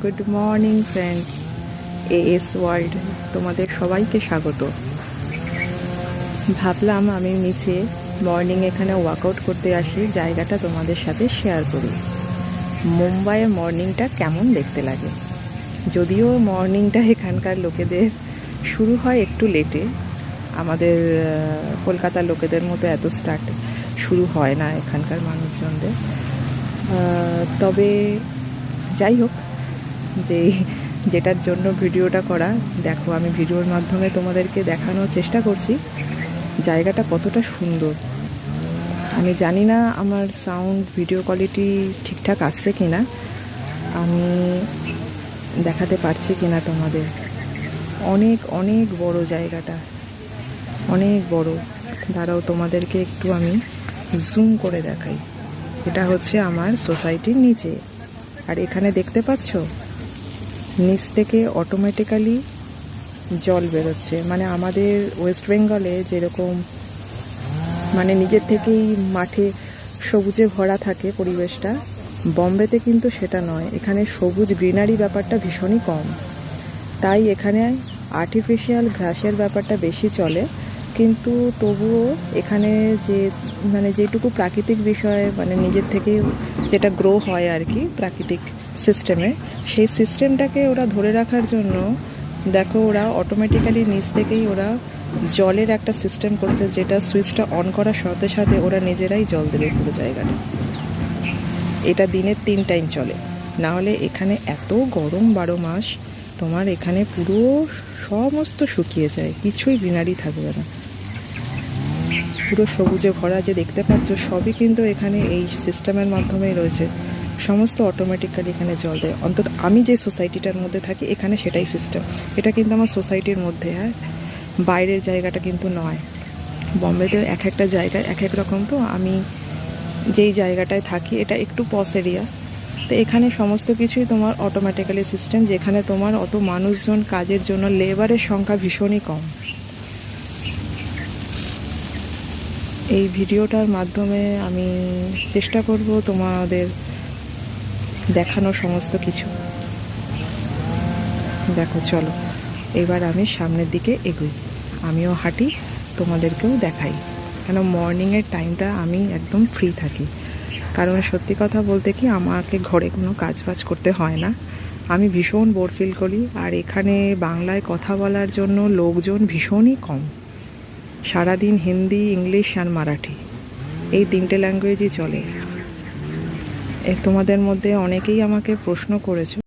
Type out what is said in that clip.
Good morning friends, as world তোমাদের সবাইকে স্বাগত। ভাবলাম আমি নিচে মর্নিং এখানে ওয়ার্কআউট করতে আসি, জায়গাটা তোমাদের সাথে শেয়ার করি। মুম্বাইয়ের মর্নিংটা কেমন দেখতে লাগে। যদিও মর্নিংটা এখানকার লোকেদের শুরু হয় একটু লেটে, আমাদের কলকাতার লোকেদের মতো এত স্টার্ট শুরু হয় না এখানকার মানুষজনদের। তবে যাই হোক, যেটার জন্য ভিডিওটা করা, দেখো আমি ভিডিওর মাধ্যমে তোমাদেরকে দেখানোর চেষ্টা করছি জায়গাটা কতটা সুন্দর। আমি জানি না আমার সাউন্ড ভিডিও কোয়ালিটি ঠিকঠাক আসছে কিনা, আমি দেখাতে পারছি কিনা তোমাদের। অনেক অনেক বড় জায়গাটা, অনেক বড়। দাঁড়াও তোমাদেরকে একটু আমি জুম করে দেখাই। এটা হচ্ছে আমার সোসাইটির নিচে, আর এখানে দেখতে পাচ্ছ নিচ থেকে অটোমেটিক্যালি জল বেরোচ্ছে। মানে আমাদের ওয়েস্ট বেঙ্গলে যেরকম মানে নিজের থেকেই মাঠে সবুজে ভরা থাকে পরিবেশটা, বম্বেতে কিন্তু সেটা নয়। এখানে সবুজ গ্রিনারি ব্যাপারটা ভীষণই কম, তাই এখানে আর্টিফিশিয়াল ঘাসের ব্যাপারটা বেশি চলে। কিন্তু তবুও এখানে যে মানে যেটুকু প্রাকৃতিক বিষয় মানে নিজের থেকেই যেটা গ্রো হয় আর কি প্রাকৃতিক সিস্টেমে, সেই সিস্টেমটাকে ওরা ধরে রাখার জন্য দেখো ওরা অটোমেটিক্যালি নিচ থেকেই ওরা জলের একটা সিস্টেম করেছে, যেটা সুইচটা অন করার সাথে সাথে ওরা নিজেরাই জল দেবে পুরো জায়গাটা। এটা দিনের 3 টাইম চলে, না হলে এখানে এত গরম 12 মাস তোমার এখানে পুরো সমস্ত শুকিয়ে যায়, কিছুই গ্রিনারি থাকবে না। পুরো সবুজে ভরা যে দেখতে পাচ্ছ সবই কিন্তু এখানে এই সিস্টেমের মাধ্যমেই রয়েছে। সমস্ত অটোমেটিক্যালি এখানে জল দেয়। অন্তত আমি যে সোসাইটিটার মধ্যে থাকি এখানে সেটাই সিস্টেম। এটা কিন্তু আমার সোসাইটির মধ্যে, হ্যাঁ, বাইরের জায়গাটা কিন্তু নয়। বম্বেতে এক একটা জায়গায় এক এক রকম। তো আমি যেই জায়গাটায় থাকি এটা একটু পস এরিয়া, তো এখানে সমস্ত কিছুই তোমার অটোমেটিক্যালি সিস্টেম, যেখানে তোমার অত মানুষজন কাজের জন্য লেবারের সংখ্যা ভীষণই কম। এই ভিডিওটার মাধ্যমে আমি চেষ্টা করব তোমাদের দেখানো সমস্ত কিছু। দেখো চলো এবার আমি সামনের দিকে এগোই, আমিও হাঁটি, তোমাদেরকেও দেখাই। কেন মর্নিংয়ের টাইমটা আমি একদম ফ্রি থাকি, কারণ সত্যি কথা বলতে কি আমাকে ঘরে কোনো কাজ বাজ করতে হয় না। আমি ভীষণ বোর ফিল করি, আর এখানে বাংলায় কথা বলার জন্য লোকজন ভীষণই কম। সারাদিন হিন্দি, ইংলিশ আর মারাঠি, এই 3টে ল্যাঙ্গুয়েজই চলে। তোমাদের মধ্যে অনেকেই আমাকে প্রশ্ন করেছো